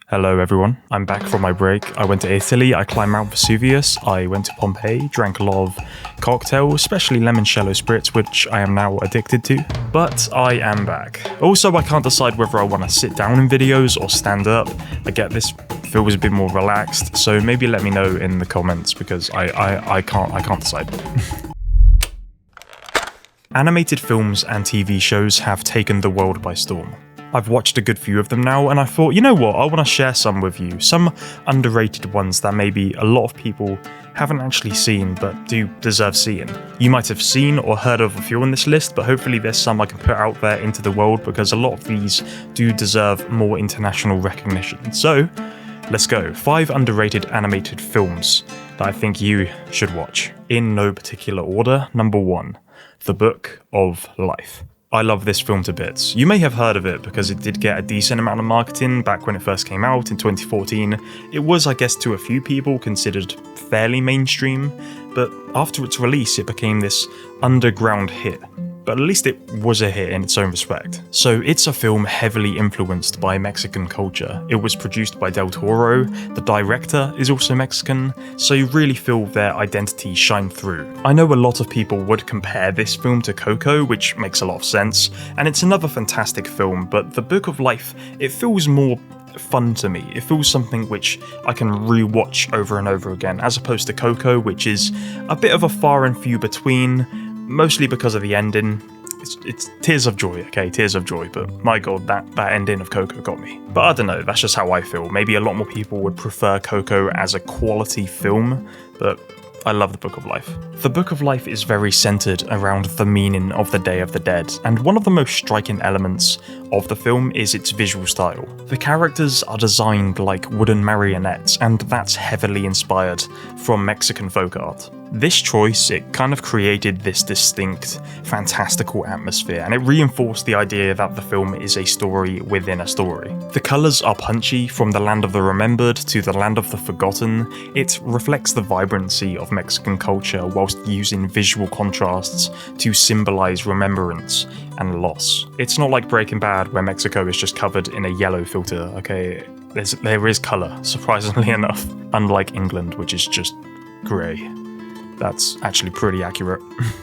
Hello everyone, I'm back from my break. I went to Italy, I climbed Mount Vesuvius, I went to Pompeii, drank a lot of cocktails, especially limoncello spritz, which I am now addicted to. But I am back. Also, I can't decide whether I want to sit down in videos or stand up. I get this feels a bit more relaxed, so maybe let me know in the comments because I can't decide. Animated films and TV shows have taken the world by storm. I've watched a good few of them now, and I thought, you know what, I want to share some with you. Some underrated ones that maybe a lot of people haven't actually seen, but do deserve seeing. You might have seen or heard of a few on this list, but hopefully there's some I can put out there into the world because a lot of these do deserve more international recognition. So, let's go. 5 underrated animated films that I think you should watch. In no particular order. Number 1, The Book of Life. I love this film to bits. You may have heard of it because it did get a decent amount of marketing back when it first came out in 2014. It was, I guess, to a few people considered fairly mainstream, but after its release it became this underground hit. But at least it was a hit in its own respect. So it's a film heavily influenced by Mexican culture. It was produced by Del Toro, the director is also Mexican, so you really feel their identity shine through. I know a lot of people would compare this film to Coco, which makes a lot of sense, and it's another fantastic film, but The Book of Life, it feels more fun to me. It feels something which I can rewatch over and over again, as opposed to Coco, which is a bit of a far and few between, mostly because of the ending. It's tears of joy, okay, tears of joy, but my god, that ending of Coco got me. But I don't know, that's just how I feel. Maybe a lot more people would prefer Coco as a quality film, but I love The Book of Life. The Book of Life is very centered around the meaning of the Day of the Dead, and one of the most striking elements of the film is its visual style. The characters are designed like wooden marionettes, and that's heavily inspired from Mexican folk art. This choice, it kind of created this distinct, fantastical atmosphere, and it reinforced the idea that the film is a story within a story. The colours are punchy, from the land of the remembered to the land of the forgotten. It reflects the vibrancy of Mexican culture whilst using visual contrasts to symbolise remembrance and loss. It's not like Breaking Bad, where Mexico is just covered in a yellow filter, okay? There is colour, surprisingly enough, unlike England, which is just grey. That's actually pretty accurate.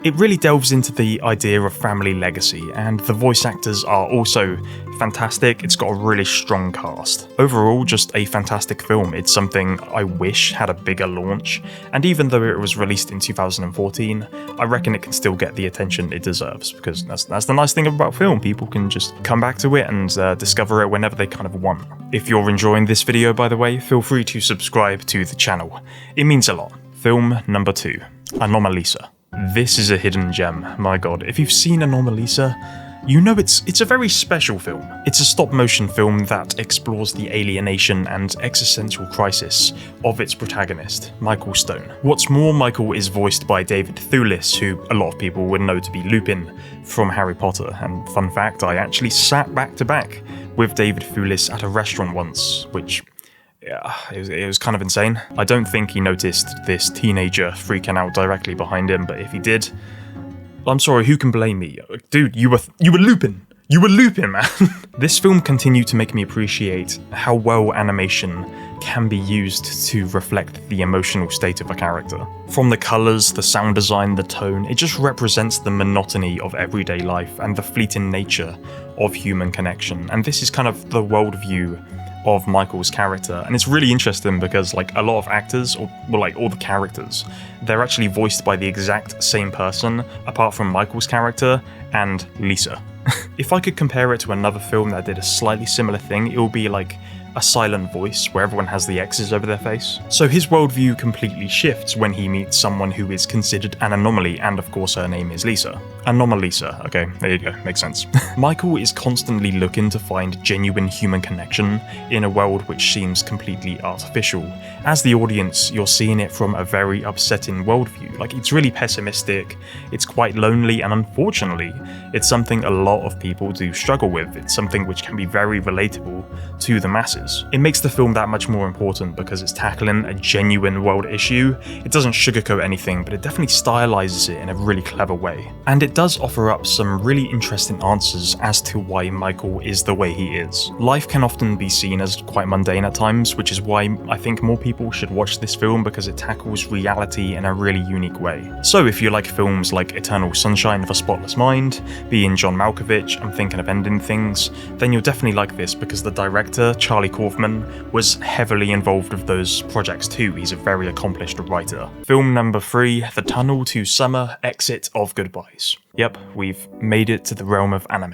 It really delves into the idea of family legacy, and the voice actors are also fantastic. It's got a really strong cast. Overall, just a fantastic film. It's something I wish had a bigger launch, and even though it was released in 2014, I reckon it can still get the attention it deserves, because that's the nice thing about film. People can just come back to it and discover it whenever they kind of want. If you're enjoying this video, by the way, feel free to subscribe to the channel. It means a lot. Film number 2, Anomalisa. This is a hidden gem, my god. If you've seen Anomalisa, you know it's a very special film. It's a stop-motion film that explores the alienation and existential crisis of its protagonist, Michael Stone. What's more, Michael is voiced by David Thewlis, who a lot of people would know to be Lupin from Harry Potter, and fun fact, I actually sat back to back with David Thewlis at a restaurant once, which... yeah, it was kind of insane. I don't think he noticed this teenager freaking out directly behind him, but if he did, I'm sorry, who can blame me? Dude, you were Lupin! You were Lupin, man! This film continued to make me appreciate how well animation can be used to reflect the emotional state of a character. From the colours, the sound design, the tone, it just represents the monotony of everyday life and the fleeting nature of human connection. And this is kind of the worldview of Michael's character, and it's really interesting because like a lot of actors, or well, like all the characters, they're actually voiced by the exact same person apart from Michael's character and Lisa. If I could compare it to another film that did a slightly similar thing, it would be like a silent voice where everyone has the X's over their face. So his worldview completely shifts when he meets someone who is considered an anomaly, and of course her name is Lisa. Anomalisa, okay, there you go, makes sense. Michael is constantly looking to find genuine human connection in a world which seems completely artificial. As the audience, you're seeing it from a very upsetting worldview. Like, it's really pessimistic, it's quite lonely, and unfortunately, it's something a lot of people do struggle with. It's something which can be very relatable to the masses. It makes the film that much more important because it's tackling a genuine world issue. It doesn't sugarcoat anything, but it definitely stylizes it in a really clever way. And it does offer up some really interesting answers as to why Michael is the way he is. Life can often be seen as quite mundane at times, which is why I think more people should watch this film because it tackles reality in a really unique way. So if you like films like Eternal Sunshine of a Spotless Mind, being John Malkovich, I'm Thinking of Ending Things, then you'll definitely like this because the director, Charlie Kaufman, was heavily involved with those projects too. He's a very accomplished writer. Film number 3, The Tunnel to Summer, Exit of Goodbyes. Yep, we've made it to the realm of anime.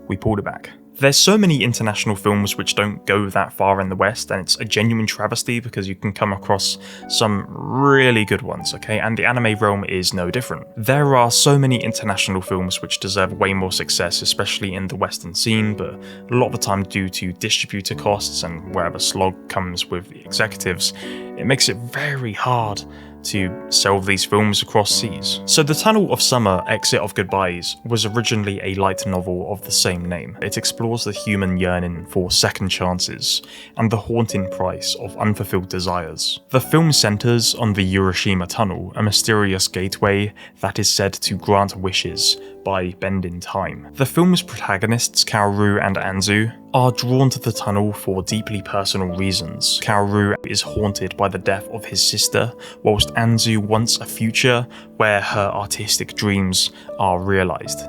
We pulled it back. There's so many international films which don't go that far in the West, and it's a genuine travesty because you can come across some really good ones, okay? And the anime realm is no different. There are so many international films which deserve way more success, especially in the Western scene, but a lot of the time due to distributor costs and wherever slog comes with the executives, it makes it very hard to sell these films across seas. So The Tunnel of Summer, Exit of Goodbyes was originally a light novel of the same name. It explores the human yearning for second chances and the haunting price of unfulfilled desires. The film centers on the Urashima Tunnel, a mysterious gateway that is said to grant wishes by bending time. The film's protagonists, Kaoru and Anzu, are drawn to the tunnel for deeply personal reasons. Kaoru is haunted by the death of his sister, whilst Anzu wants a future where her artistic dreams are realised.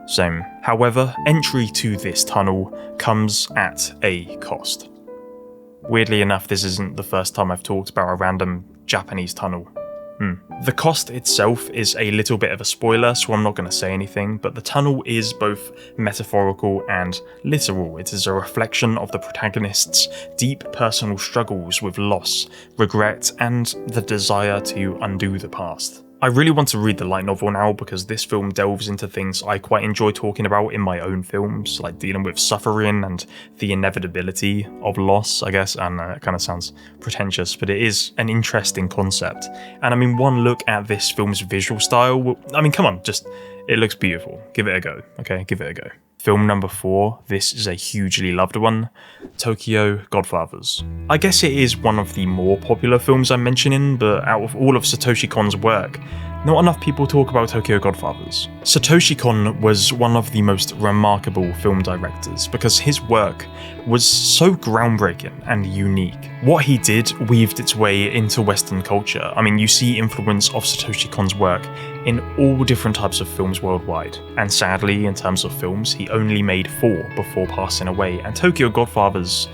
Same. However, entry to this tunnel comes at a cost. Weirdly enough, this isn't the first time I've talked about a random Japanese tunnel. The cost itself is a little bit of a spoiler, so I'm not going to say anything, but the tunnel is both metaphorical and literal. It is a reflection of the protagonist's deep personal struggles with loss, regret, and the desire to undo the past. I really want to read the light novel now because this film delves into things I quite enjoy talking about in my own films, like dealing with suffering and the inevitability of loss, I guess, and it kind of sounds pretentious, but it is an interesting concept. And I mean, one look at this film's visual style, I mean, come on, it looks beautiful. Give it a go, okay? Give it a go. Film number 4, this is a hugely loved one, Tokyo Godfathers. I guess it is one of the more popular films I'm mentioning, but out of all of Satoshi Kon's work, not enough people talk about Tokyo Godfathers. Satoshi Kon was one of the most remarkable film directors because his work was so groundbreaking and unique. What he did weaved its way into Western culture. I mean, you see influence of Satoshi Kon's work in all different types of films worldwide. And sadly, in terms of films, he only made 4 before passing away, and Tokyo Godfathers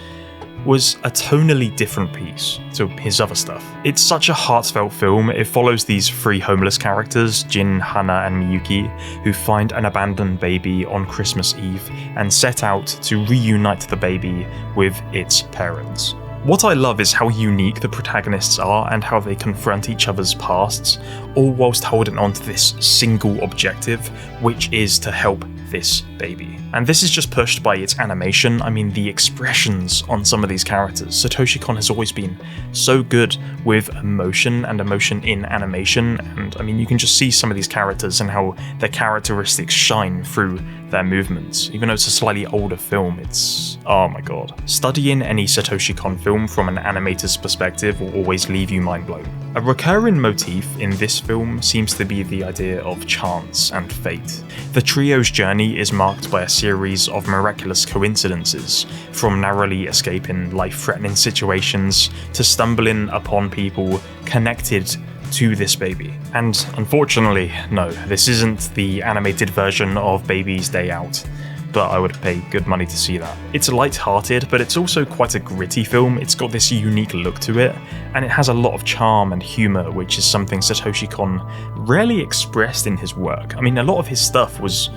was a tonally different piece to his other stuff. It's such a heartfelt film. It follows these 3 homeless characters, Jin, Hana, and Miyuki, who find an abandoned baby on Christmas Eve and set out to reunite the baby with its parents. What I love is how unique the protagonists are and how they confront each other's pasts, all whilst holding on to this single objective, which is to help this baby. And this is just pushed by its animation. I mean, the expressions on some of these characters. Satoshi Kon has always been so good with emotion and emotion in animation, and I mean, you can just see some of these characters and how their characteristics shine through their movements. Even though it's a slightly older film, it's, oh my god. Studying any Satoshi Kon film from an animator's perspective will always leave you mind blown. A recurring motif in this film seems to be the idea of chance and fate. The trio's journey is marked by a series of miraculous coincidences, from narrowly escaping life-threatening situations to stumbling upon people connected to this baby. And unfortunately, no, this isn't the animated version of Baby's Day Out, but I would pay good money to see that. It's light-hearted, but it's also quite a gritty film. It's got this unique look to it, and it has a lot of charm and humour, which is something Satoshi Kon rarely expressed in his work. I mean, a lot of his stuff was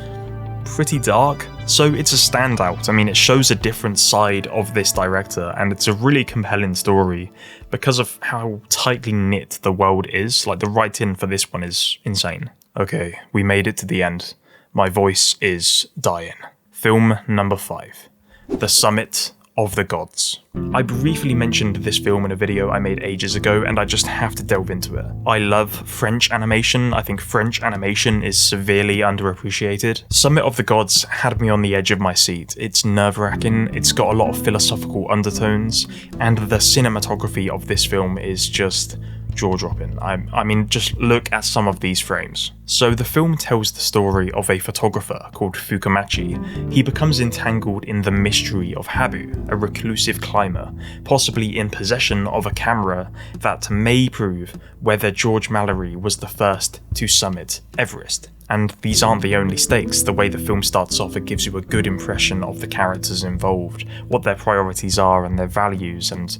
pretty dark, so it's a standout. I mean, it shows a different side of this director, and it's a really compelling story because of how tightly knit the world is. Like, the writing for this one is insane. Okay, we made it to the end. My voice is dying. Film number 5, The Summit of the Gods. I briefly mentioned this film in a video I made ages ago, and I just have to delve into it. I love French animation. I think French animation is severely underappreciated. Summit of the Gods had me on the edge of my seat. It's nerve-wracking, it's got a lot of philosophical undertones, and the cinematography of this film is just jaw-dropping. I mean, just look at some of these frames. So the film tells the story of a photographer called Fukamachi. He becomes entangled in the mystery of Habu, a reclusive climber, possibly in possession of a camera that may prove whether George Mallory was the first to summit Everest. And these aren't the only stakes. The way the film starts off, it gives you a good impression of the characters involved, what their priorities are and their values, and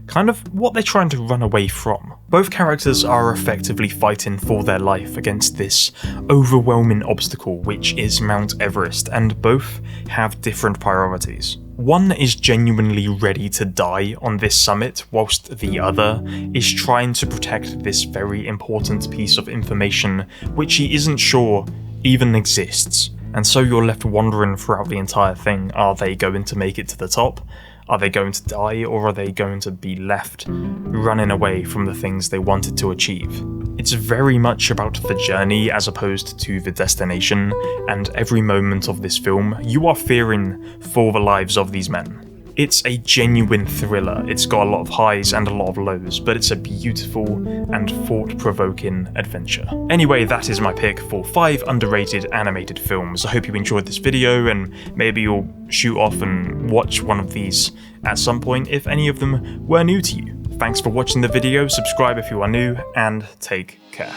kind of what they're trying to run away from. Both characters are effectively fighting for their life against this overwhelming obstacle, which is Mount Everest, and both have different priorities. One is genuinely ready to die on this summit, whilst the other is trying to protect this very important piece of information which he isn't sure even exists. And so you're left wondering throughout the entire thing, are they going to make it to the top? Are they going to die, or are they going to be left running away from the things they wanted to achieve? It's very much about the journey as opposed to the destination, and every moment of this film, you are fearing for the lives of these men. It's a genuine thriller. It's got a lot of highs and a lot of lows, but it's a beautiful and thought-provoking adventure. Anyway, that is my pick for 5 underrated animated films. I hope you enjoyed this video, and maybe you'll shoot off and watch one of these at some point if any of them were new to you. Thanks for watching the video, subscribe if you are new, and take care.